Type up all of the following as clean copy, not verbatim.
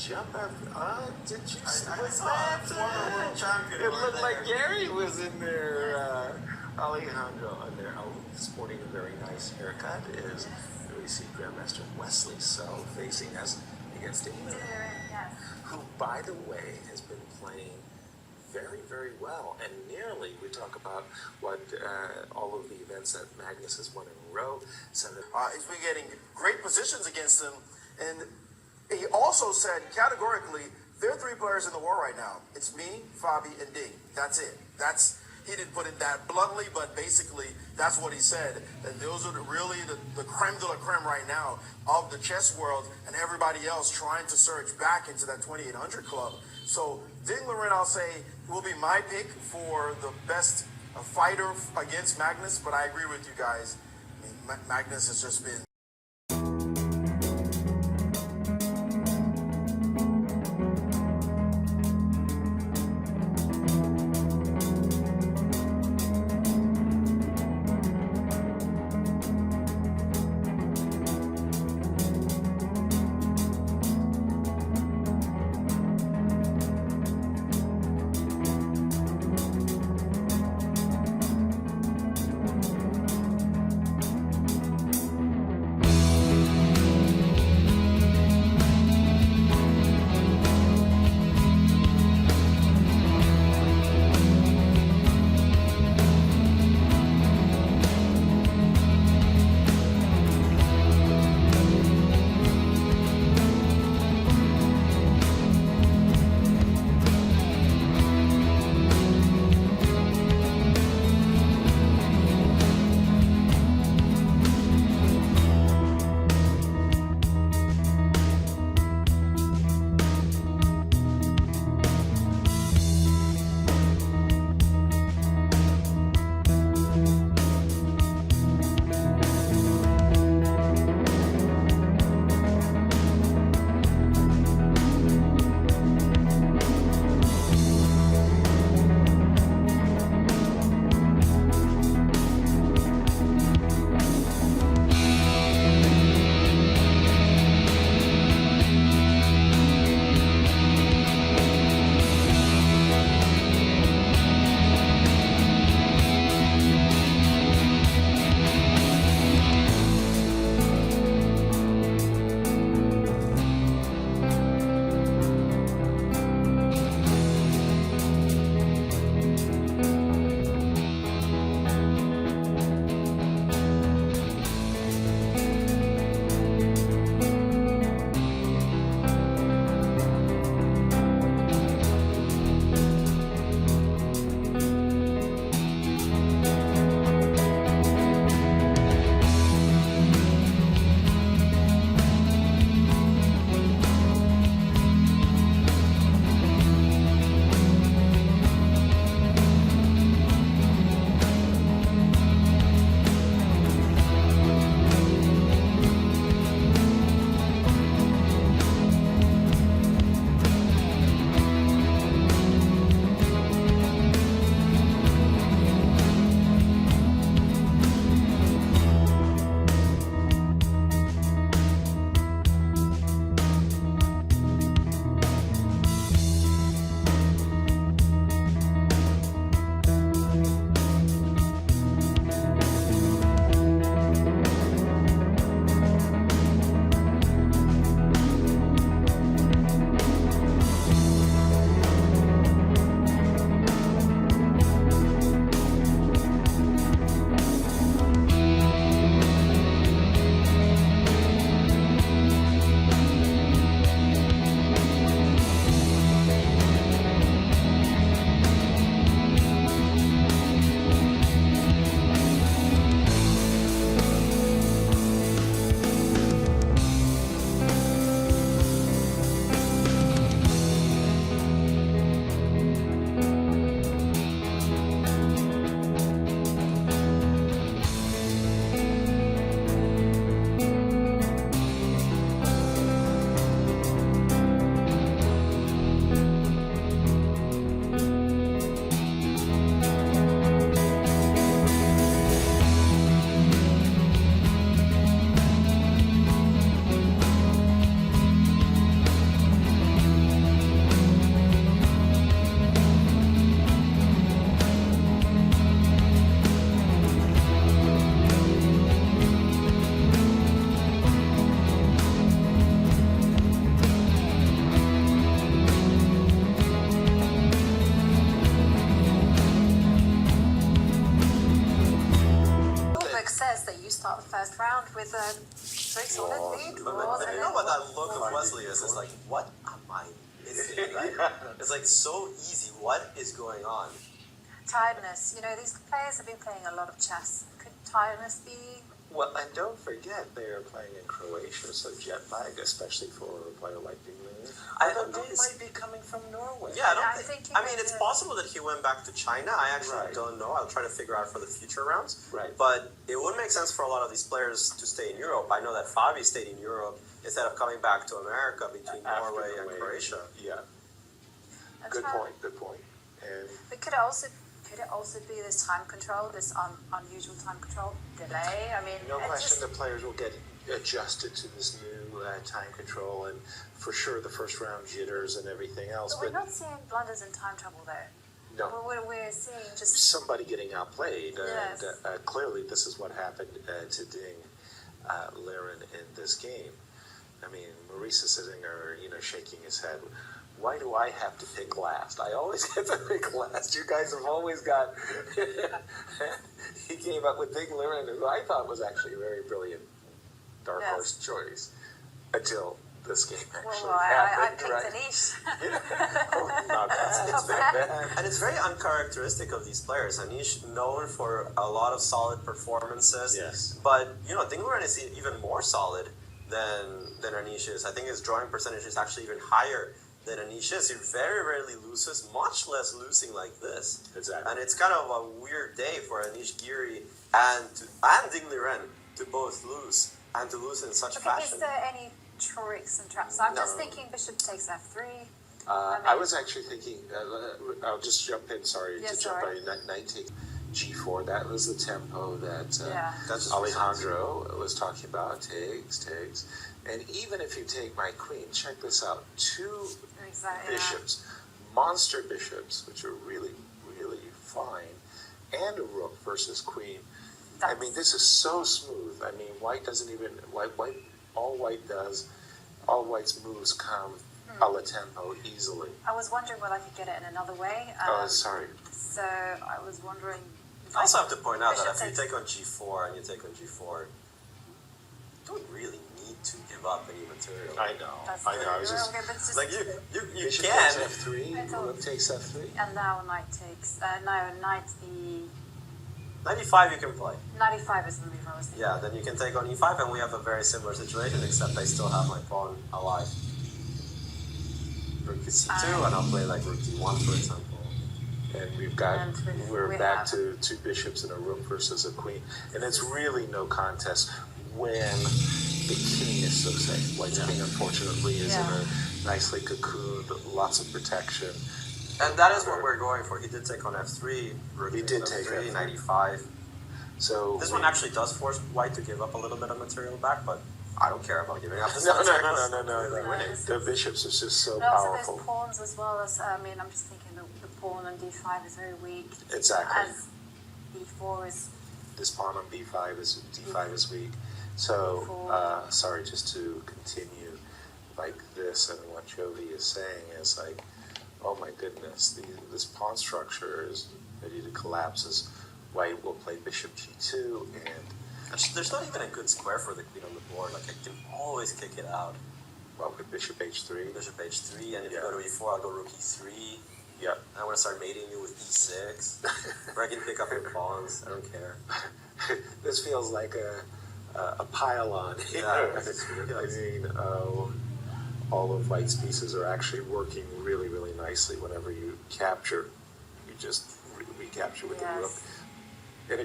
jump up. Did you see I what's saw that? former world champion. It looked like Gary was in there. Alejandro in there. Oh, sporting a very nice haircut is we see Grandmaster Wesley facing us against Liren, Yes. who, by the way, has been playing very, very well. And nearly, we talk about what all of the events that Magnus has won in a row. He's been getting great positions against him. And he also said categorically, there are 3 players in the war right now. It's me, Fabi, and Ding. That's it. He didn't put it that bluntly, but basically that's what he said. That those are really the creme de la creme right now of the chess world, and everybody else trying to surge back into that 2800 club. So Ding Liren, I'll say, will be my pick for the best fighter against Magnus, but I agree with you guys. I mean, Magnus has just been start the first round with a very solid lead. But you know what that look of Wesley is? It's like, what am I missing? Like, it's like so easy. What is going on? Tiredness. You know, these players have been playing a lot of chess. Could tiredness be? Well, and don't forget they are playing in Croatia, so jet lag, especially for a player like Liren. I don't think might be coming from Norway. Yeah, I I think mean, it's possible that he went back to China. I actually don't know. I'll try to figure out for the future rounds. Right. But it would make sense for a lot of these players to stay in Europe. I know that Fabi stayed in Europe instead of coming back to America between Norway and Croatia. Yeah. That's Good how- point. Good point. And But could it also be this time control, this unusual time control delay? I mean, no it question, just- the players will get adjusted to this new time control, and for sure the first round jitters and everything else. But we're not seeing blunders in time trouble though. No. We're seeing just Somebody getting outplayed, Yes. and clearly this is what happened to Ding, Liren in this game. I mean, Maurice is sitting there, shaking his head. Why do I have to pick last? I always get to pick last. You guys have always got. He came up with Ding Liren, who I thought was actually a very brilliant dark Yes. horse choice until this game actually I happened. picked right? Anish. Oh, no, it's very bad. And it's very uncharacteristic of these players. Anish known for a lot of solid performances. Yes. But, Ding Liren is even more solid than Anish is. I think his drawing percentage is actually even higher than Anish is. He very rarely loses, much less losing like this. Exactly. And it's kind of a weird day for Anish Giri and Ding Liren to both lose, and to lose in such Okay, fashion. is there any tricks and traps? I'm just No. thinking bishop takes f3. I was actually thinking, I'll just jump in, sorry Yeah, to jump in, knight take g4, that was the tempo that Yeah. That just Alejandro was talking about, takes, and even if you take my queen, check this out, two Exactly. bishops, monster bishops, which are really, really fine, and a rook versus queen. I mean, this is so smooth. I mean, white doesn't even, all white's moves come a la tempo easily. I was wondering whether I could get it in another way. Sorry. So I was wondering. if I also I have to point out that bishop if you takes- take on g4 and you take on g4, you don't really need to give up any material. I know. That's I know. I was true. just Okay, but it's just, Like you bishop can. takes f3, I thought- rook takes f3. and now knight takes. Knight e. 95 you can play. 95 is the move I was thinking. Yeah, then you can take on e5, and we have a very similar situation, except I still have my pawn alive. Rook to c2, and I'll play like rook d1, for example. And we're we back have- to two bishops and a rook versus a queen, and it's really no contest when the king is so safe. White's king, unfortunately, is in a nicely cocooned, lots of protection. And that is what we're going for. He did take on f3, rook He did takes take f3, f3. 95. So This one actually does force white to give up a little bit of material back, but I don't care about giving up this no. We're winning. The bishops is just so But also powerful. there's pawns as well as, I'm just thinking the pawn on d5 is very weak. Exactly. As e4 is, This pawn on b5 is weak. So sorry, just to continue like this, and what Jovi is saying is like, oh my goodness, this pawn structure is ready to collapse as white will play bishop g2, and Actually, there's not even a good square for the queen on the board. Like, I can always kick it out. well, with bishop h3. Bishop h3, and if you go to e4, I'll go rook e3. Yep. I want to start mating you with e6. Or I can pick up your pawns. I don't care. This feels like a pile-on. Yeah, it's I ridiculous. mean, all of white's pieces are actually working really, really nicely whenever you capture. You just recapture with the rook. yes. And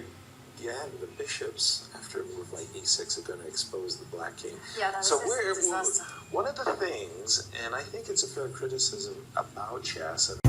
again, the bishops, after a move like e6, are going to expose the black king. Yeah, that So was a disaster. one of the things, and I think it's a fair criticism about chess, and